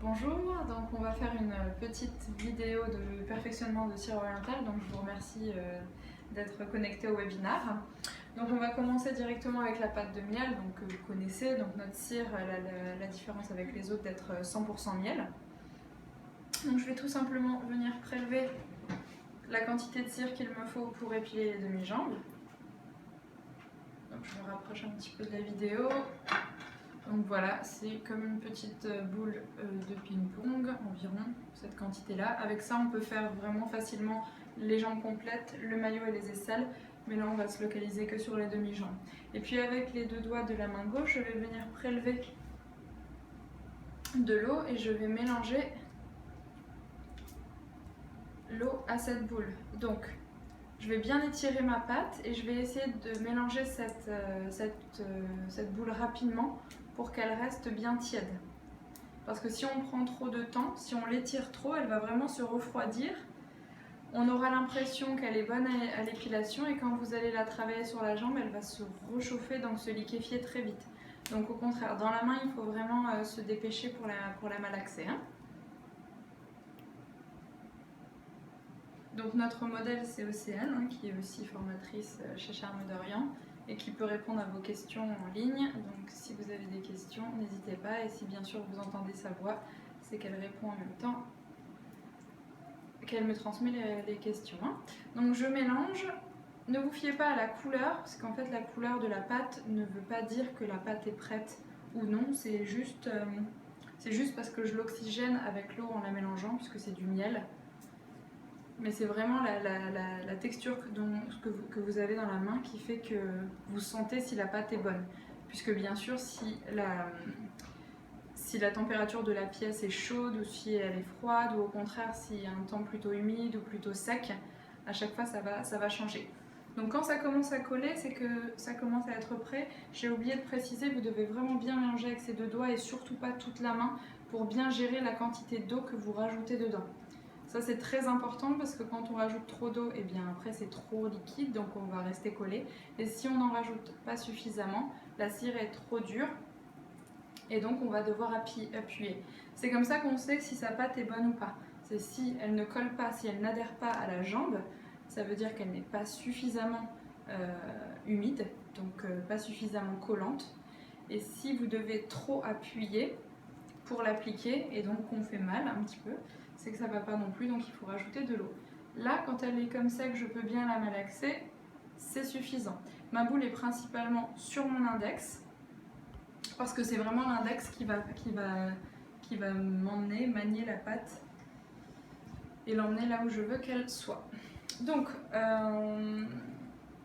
Bonjour, donc on va faire une petite vidéo de perfectionnement de cire orientale, donc je vous remercie d'être connecté au webinaire. Donc on va commencer directement avec la pâte de miel, donc que vous connaissez, donc notre cire elle a la différence avec les autres d'être 100% miel. Donc je vais tout simplement venir prélever la quantité de cire qu'il me faut pour épiler les demi-jambes. Donc je me rapproche un petit peu de la vidéo. Donc voilà, c'est comme une petite boule de ping-pong, environ cette quantité-là. Avec ça, on peut faire vraiment facilement les jambes complètes, le maillot et les aisselles. Mais là, on va se localiser que sur les demi-jambes. Et puis avec les deux doigts de la main gauche, je vais venir prélever de l'eau et je vais mélanger l'eau à cette boule. Donc, je vais bien étirer ma pâte et je vais essayer de mélanger cette boule rapidement pour qu'elle reste bien tiède. Parce que si on prend trop de temps, si on l'étire trop, elle va vraiment se refroidir. On aura l'impression qu'elle est bonne à l'épilation et quand vous allez la travailler sur la jambe, elle va se réchauffer, donc se liquéfier très vite. Donc au contraire, dans la main, il faut vraiment se dépêcher pour la malaxer. Donc notre modèle, c'est Océane, qui est aussi formatrice chez Charme d'Orient et qui peut répondre à vos questions en ligne. Donc si vous avez des questions, n'hésitez pas. Et si bien sûr vous entendez sa voix, c'est qu'elle répond en même temps qu'elle me transmet les questions. Donc je mélange. Ne vous fiez pas à la couleur, parce qu'en fait la couleur de la pâte ne veut pas dire que la pâte est prête ou non. C'est juste parce que je l'oxygène avec l'eau en la mélangeant, puisque c'est du miel. Mais c'est vraiment la texture que vous avez dans la main qui fait que vous sentez si la pâte est bonne. Puisque bien sûr, si la température de la pièce est chaude ou si elle est froide, ou au contraire s'il y a un temps plutôt humide ou plutôt sec, à chaque fois ça va changer. Donc quand ça commence à coller, c'est que ça commence à être prêt. J'ai oublié de préciser, vous devez vraiment bien mélanger avec ces deux doigts et surtout pas toute la main pour bien gérer la quantité d'eau que vous rajoutez dedans. Ça c'est très important parce que quand on rajoute trop d'eau, et bien après c'est trop liquide, donc on va rester collé. Et si on n'en rajoute pas suffisamment, la cire est trop dure et donc on va devoir appuyer. C'est comme ça qu'on sait si sa pâte est bonne ou pas. C'est si elle ne colle pas, si elle n'adhère pas à la jambe, ça veut dire qu'elle n'est pas suffisamment humide, donc pas suffisamment collante. Et si vous devez trop appuyer pour l'appliquer et donc qu'on fait mal un petit peu, c'est que ça va pas non plus, donc il faut rajouter de l'eau. Là, quand elle est comme ça, que je peux bien la malaxer, c'est suffisant. Ma boule est principalement sur mon index, parce que c'est vraiment l'index qui va m'emmener, manier la pâte et l'emmener là où je veux qu'elle soit. Donc,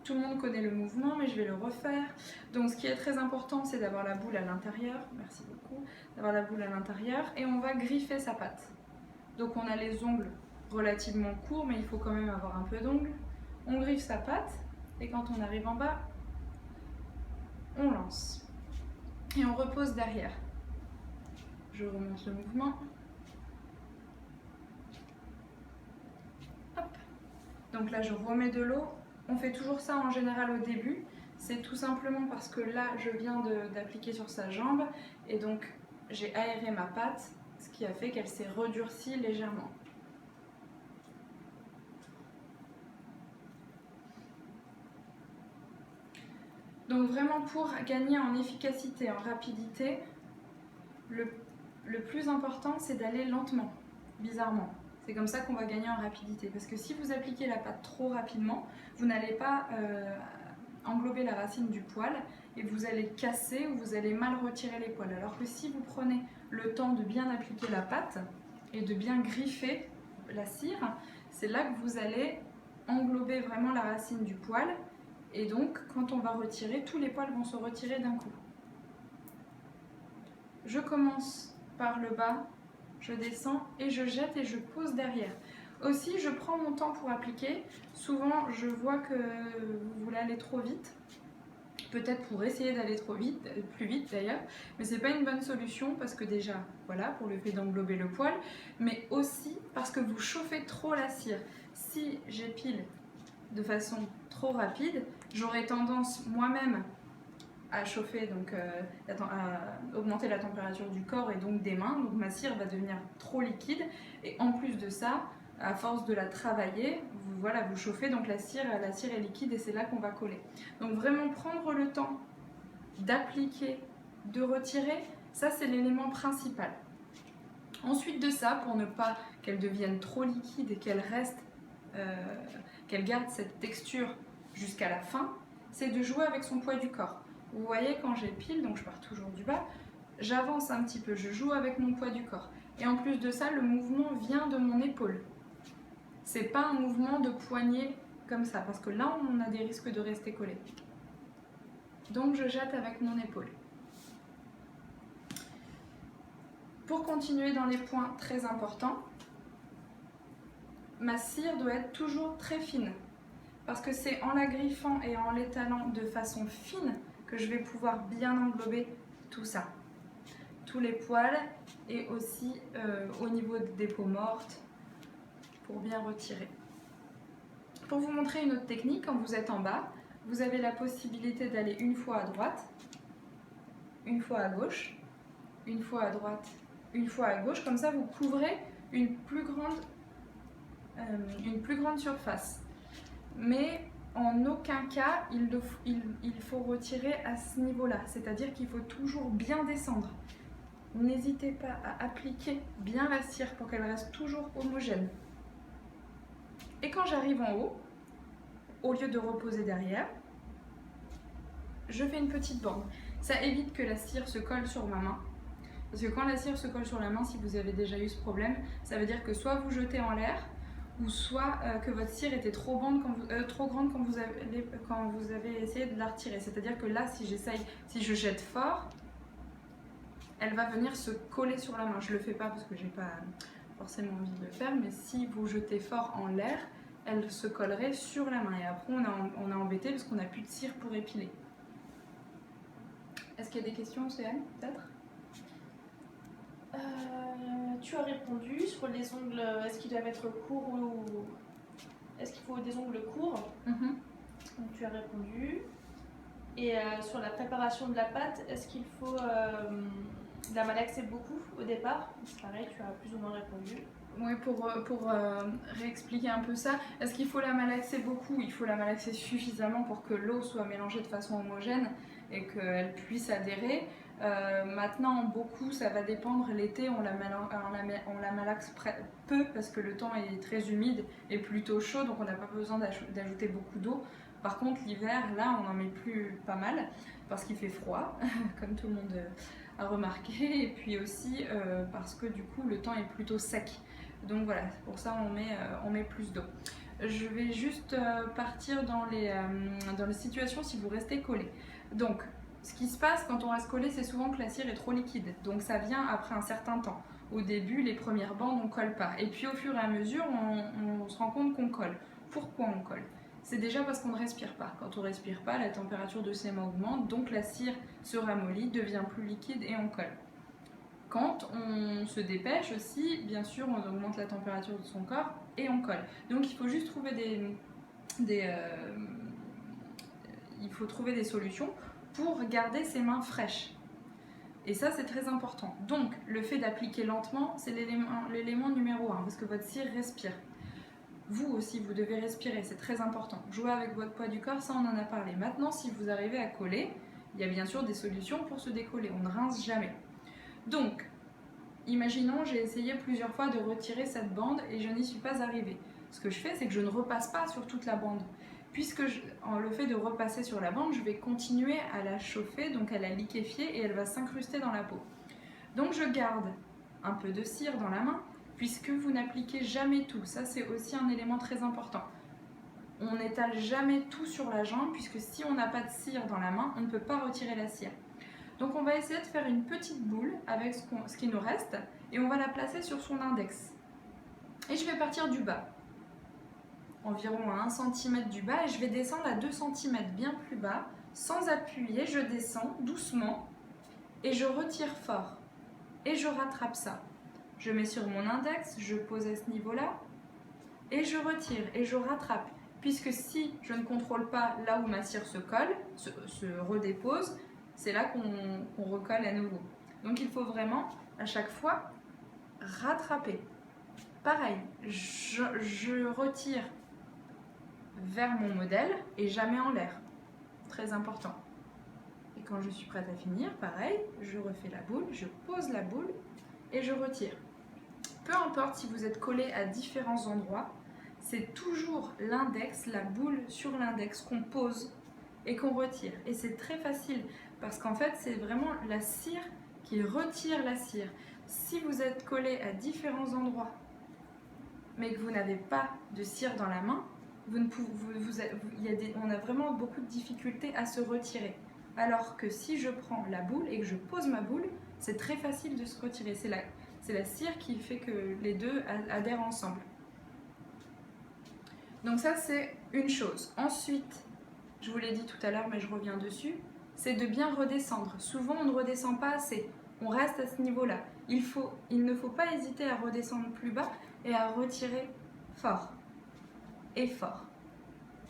tout le monde connaît le mouvement, mais je vais le refaire. Donc ce qui est très important, c'est d'avoir la boule à l'intérieur, merci beaucoup, d'avoir la boule à l'intérieur, et on va griffer sa pâte. Donc on a les ongles relativement courts, mais il faut quand même avoir un peu d'ongles. On griffe sa pâte, et quand on arrive en bas, on lance. Et on repose derrière. Je remonte le mouvement. Hop. Donc là, je remets de l'eau. On fait toujours ça en général au début. C'est tout simplement parce que là, je viens d'appliquer sur sa jambe, et donc j'ai aéré ma pâte, ce qui a fait qu'elle s'est redurcie légèrement. Donc vraiment pour gagner en efficacité, en rapidité, le plus important c'est d'aller lentement, bizarrement. C'est comme ça qu'on va gagner en rapidité. Parce que si vous appliquez la pâte trop rapidement, vous n'allez pas englober la racine du poil et vous allez casser ou vous allez mal retirer les poils. Alors que si vous prenez le temps de bien appliquer la pâte et de bien griffer la cire, c'est là que vous allez englober vraiment la racine du poil. Et donc, quand on va retirer, tous les poils vont se retirer d'un coup. Je commence par le bas, je descends et je jette et je pose derrière. Aussi, je prends mon temps pour appliquer. Souvent, je vois que vous voulez aller trop vite. Peut-être pour essayer d'aller trop vite, plus vite d'ailleurs, mais c'est pas une bonne solution parce que déjà, voilà, pour le fait d'englober le poil, mais aussi parce que vous chauffez trop la cire. Si j'épile de façon trop rapide, j'aurai tendance moi-même à chauffer, donc à augmenter la température du corps et donc des mains. Donc ma cire va devenir trop liquide. Et en plus de ça, à force de la travailler, vous chauffez, donc la cire est liquide et c'est là qu'on va coller. Donc vraiment prendre le temps d'appliquer, de retirer, ça c'est l'élément principal. Ensuite de ça, pour ne pas qu'elle devienne trop liquide et qu'elle garde cette texture jusqu'à la fin, c'est de jouer avec son poids du corps. Vous voyez, quand j'épile, donc je pars toujours du bas, j'avance un petit peu, je joue avec mon poids du corps. Et en plus de ça, le mouvement vient de mon épaule. C'est pas un mouvement de poignet comme ça, parce que là, on a des risques de rester collé. Donc je jette avec mon épaule. Pour continuer dans les points très importants, ma cire doit être toujours très fine. Parce que c'est en la griffant et en l'étalant de façon fine que je vais pouvoir bien englober tout ça. Tous les poils et aussi au niveau des peaux mortes pour bien retirer. Pour vous montrer une autre technique, quand vous êtes en bas, vous avez la possibilité d'aller une fois à droite, une fois à gauche, une fois à droite, une fois à gauche. Comme ça, vous couvrez une plus grande surface. Mais en aucun cas, il faut retirer à ce niveau-là. C'est-à-dire qu'il faut toujours bien descendre. N'hésitez pas à appliquer bien la cire pour qu'elle reste toujours homogène. Et quand j'arrive en haut, au lieu de reposer derrière, je fais une petite bande. Ça évite que la cire se colle sur ma main. Parce que quand la cire se colle sur la main, si vous avez déjà eu ce problème, ça veut dire que soit vous jetez en l'air, ou soit que votre cire était trop grande quand vous avez essayé de la retirer. C'est-à-dire que là, si je jette fort, elle va venir se coller sur la main. Je ne le fais pas parce que je n'ai pas forcément envie de le faire, mais si vous jetez fort en l'air, elle se collerait sur la main. Et après, on est embêté parce qu'on n'a plus de cire pour épiler. Est-ce qu'il y a des questions, Océane, peut-être? Tu as répondu sur les ongles, est-ce qu'ils doivent être courts ou est-ce qu'il faut des ongles courts? Donc tu as répondu. Et sur la préparation de la pâte, est-ce qu'il faut la malaxer beaucoup au départ? Pareil, tu as plus ou moins répondu. Oui, pour réexpliquer un peu ça, est-ce qu'il faut la malaxer beaucoup? Il faut la malaxer suffisamment pour que l'eau soit mélangée de façon homogène et qu'elle puisse adhérer. Maintenant, beaucoup, ça va dépendre. L'été, on la malaxe peu parce que le temps est très humide et plutôt chaud, donc on n'a pas besoin d'ajouter beaucoup d'eau. Par contre, l'hiver, là, on en met plus pas mal parce qu'il fait froid, comme tout le monde a remarqué, et puis aussi parce que du coup, le temps est plutôt sec. Donc voilà, pour ça, on met plus d'eau. Je vais juste partir dans les situations si vous restez collé. Donc, ce qui se passe quand on reste collé, c'est souvent que la cire est trop liquide. Donc ça vient après un certain temps. Au début, les premières bandes, on ne colle pas. Et puis au fur et à mesure, on se rend compte qu'on colle. Pourquoi on colle? C'est déjà parce qu'on ne respire pas. Quand on ne respire pas, la température de séma augmente, donc la cire se ramollit, devient plus liquide et on colle. Quand on se dépêche aussi, bien sûr, on augmente la température de son corps et on colle. Donc il faut juste trouver des solutions pour garder ses mains fraîches. Et ça, c'est très important. Donc, le fait d'appliquer lentement, c'est l'élément numéro 1, parce que votre cire respire. Vous aussi, vous devez respirer, c'est très important. Jouer avec votre poids du corps, ça, on en a parlé. Maintenant, si vous arrivez à coller, il y a bien sûr des solutions pour se décoller. On ne rince jamais. Donc, imaginons, j'ai essayé plusieurs fois de retirer cette bande et je n'y suis pas arrivée. Ce que je fais, c'est que je ne repasse pas sur toute la bande. Puisque en le fait de repasser sur la bande, je vais continuer à la chauffer, donc à la liquéfier et elle va s'incruster dans la peau. Donc je garde un peu de cire dans la main, puisque vous n'appliquez jamais tout. Ça, c'est aussi un élément très important. On n'étale jamais tout sur la jambe, puisque si on n'a pas de cire dans la main, on ne peut pas retirer la cire. Donc on va essayer de faire une petite boule avec ce qui nous reste, et on va la placer sur son index. Et je vais partir du bas, environ à 1 cm du bas, et je vais descendre à 2 cm bien plus bas, sans appuyer, je descends doucement, et je retire fort, et je rattrape ça. Je mets sur mon index, je pose à ce niveau-là, et je retire, et je rattrape, puisque si je ne contrôle pas là où ma cire se colle, se redépose, c'est là qu'on recolle à nouveau. Donc il faut vraiment à chaque fois rattraper. Pareil, je retire vers mon modèle et jamais en l'air. Très important. Et quand je suis prête à finir, pareil, je refais la boule, je pose la boule et je retire. Peu importe si vous êtes collé à différents endroits, c'est toujours l'index, la boule sur l'index qu'on pose et qu'on retire. Et c'est très facile parce qu'en fait, c'est vraiment la cire qui retire la cire. Si vous êtes collé à différents endroits, mais que vous n'avez pas de cire dans la main, on a vraiment beaucoup de difficultés à se retirer. Alors que si je prends la boule et que je pose ma boule, c'est très facile de se retirer. C'est la cire qui fait que les deux adhèrent ensemble. Donc ça, c'est une chose. Ensuite, je vous l'ai dit tout à l'heure, mais je reviens dessus, c'est de bien redescendre. Souvent, on ne redescend pas assez. On reste à ce niveau-là. Il ne faut pas hésiter à redescendre plus bas et à retirer fort et fort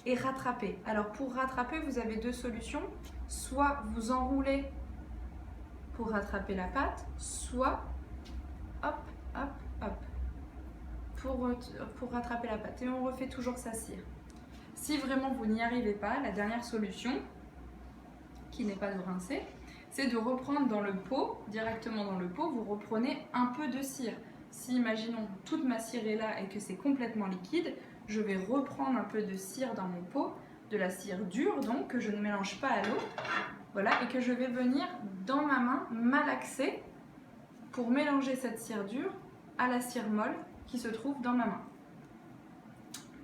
et rattraper. Alors pour rattraper, vous avez deux solutions. Soit vous enroulez pour rattraper la pâte, soit hop, hop, hop pour rattraper la pâte. Et on refait toujours sa cire. Si vraiment vous n'y arrivez pas, la dernière solution, qui n'est pas de rincer, c'est de reprendre dans le pot, directement dans le pot, vous reprenez un peu de cire. Si, imaginons, toute ma cire est là et que c'est complètement liquide, je vais reprendre un peu de cire dans mon pot, de la cire dure donc, que je ne mélange pas à l'eau, voilà, et que je vais venir dans ma main malaxer pour mélanger cette cire dure à la cire molle qui se trouve dans ma main.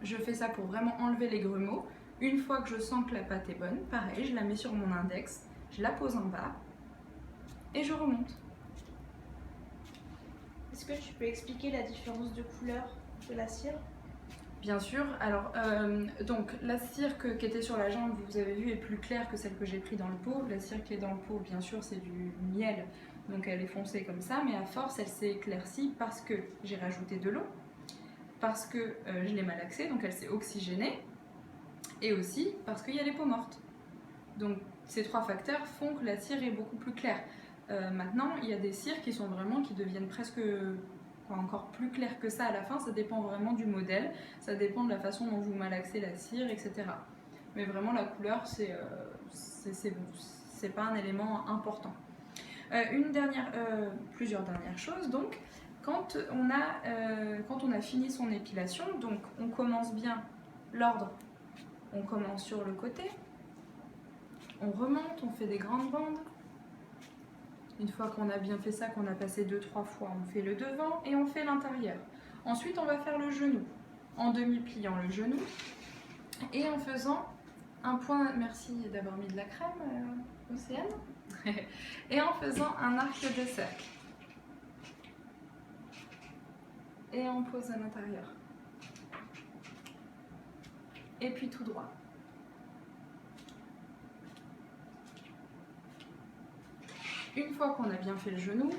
Je fais ça pour vraiment enlever les grumeaux. Une fois que je sens que la pâte est bonne, pareil, je la mets sur mon index, je la pose en bas et je remonte. Est-ce que tu peux expliquer la différence de couleur de la cire? Bien sûr. Alors, donc la cire qui était sur la jambe, vous avez vu, est plus claire que celle que j'ai prise dans le pot. La cire qui est dans le pot, bien sûr, c'est du miel, donc elle est foncée comme ça, mais à force, elle s'est éclaircie parce que j'ai rajouté de l'eau, parce que je l'ai malaxée, donc elle s'est oxygénée, et aussi parce qu'il y a les peaux mortes. Donc ces trois facteurs font que la cire est beaucoup plus claire. Maintenant, il y a des cires qui deviennent presque encore plus claires que ça à la fin. Ça dépend vraiment du modèle, ça dépend de la façon dont vous malaxez la cire, etc. Mais vraiment, la couleur, c'est pas un élément important. Plusieurs dernières choses. Donc, quand on a fini son épilation, donc on commence bien l'ordre. On commence sur le côté, on remonte, on fait des grandes bandes. Une fois qu'on a bien fait ça, qu'on a passé 2-3 fois, on fait le devant et on fait l'intérieur. Ensuite, on va faire le genou, en demi-pliant le genou et en faisant un point, merci d'avoir mis de la crème, Océane, et en faisant un arc de cercle. Et on pose à l'intérieur. Et puis tout droit. Une fois qu'on a bien fait le genou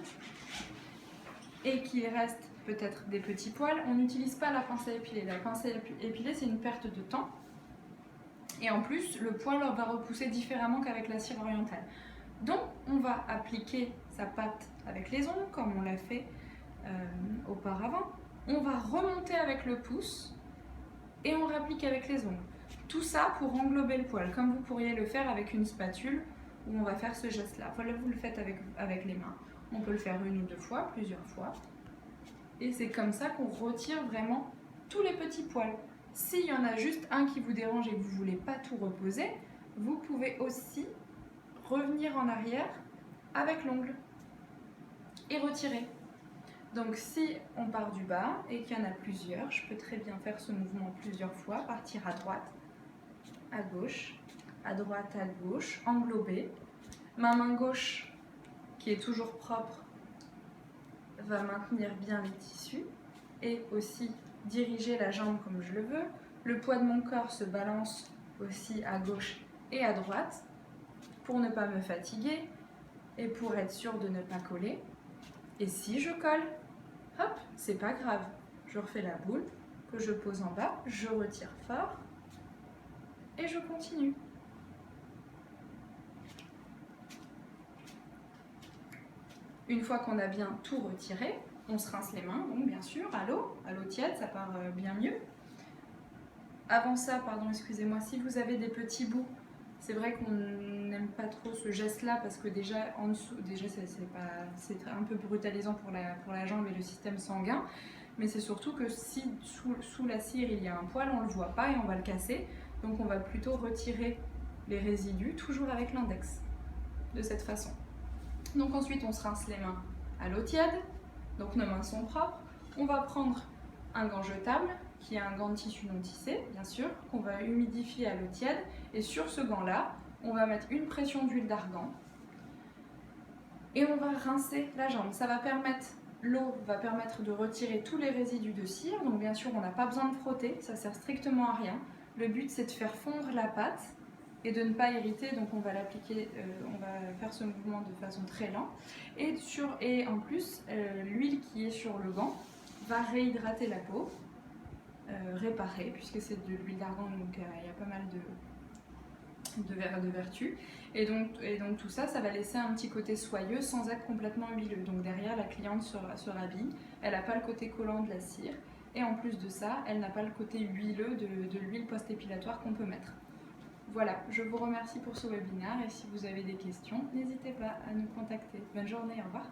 et qu'il reste peut-être des petits poils, on n'utilise pas la pince à épiler. La pince à épiler, c'est une perte de temps. Et en plus, le poil va repousser différemment qu'avec la cire orientale. Donc, on va appliquer sa pâte avec les ongles, comme on l'a fait auparavant. On va remonter avec le pouce et on réapplique avec les ongles. Tout ça pour englober le poil, comme vous pourriez le faire avec une spatule, où on va faire ce geste-là. Voilà, vous le faites avec les mains. On peut le faire 1 ou 2 fois, plusieurs fois. Et c'est comme ça qu'on retire vraiment tous les petits poils. S'il y en a juste un qui vous dérange et que vous ne voulez pas tout reposer, vous pouvez aussi revenir en arrière avec l'ongle et retirer. Donc si on part du bas et qu'il y en a plusieurs, je peux très bien faire ce mouvement plusieurs fois, partir à droite, à gauche, à droite, à gauche, englober. Ma main gauche, qui est toujours propre, va maintenir bien les tissus et aussi diriger la jambe comme je le veux. Le poids de mon corps se balance aussi à gauche et à droite pour ne pas me fatiguer et pour être sûr de ne pas coller. Et si je colle, hop, c'est pas grave. Je refais la boule que je pose en bas, je retire fort et je continue. Une fois qu'on a bien tout retiré, on se rince les mains, donc bien sûr, à l'eau tiède, ça part bien mieux. Avant ça, pardon, excusez-moi, si vous avez des petits bouts, c'est vrai qu'on n'aime pas trop ce geste-là parce que déjà en dessous, c'est un peu brutalisant pour la jambe et le système sanguin, mais c'est surtout que si sous la cire il y a un poil, on ne le voit pas et on va le casser, donc on va plutôt retirer les résidus, toujours avec l'index, de cette façon. Donc ensuite on se rince les mains à l'eau tiède, donc nos mains sont propres. On va prendre un gant jetable, qui est un gant de tissu non tissé, bien sûr, qu'on va humidifier à l'eau tiède. Et sur ce gant-là, on va mettre une pression d'huile d'argan et on va rincer la jambe. Ça va permettre, l'eau va permettre de retirer tous les résidus de cire. Donc bien sûr, on n'a pas besoin de frotter, ça sert strictement à rien. Le but, c'est de faire fondre la pâte et de ne pas irriter, donc on va l'appliquer, on va faire ce mouvement de façon très lente. Et en plus, l'huile qui est sur le gant va réhydrater la peau, réparer, puisque c'est de l'huile d'argan, donc il y a pas mal de vertus. Et donc tout ça, ça va laisser un petit côté soyeux sans être complètement huileux. Donc derrière, la cliente se rhabille, elle n'a pas le côté collant de la cire, et en plus de ça, elle n'a pas le côté huileux de l'huile post-épilatoire qu'on peut mettre. Voilà, je vous remercie pour ce webinaire et si vous avez des questions, n'hésitez pas à nous contacter. Bonne journée, au revoir.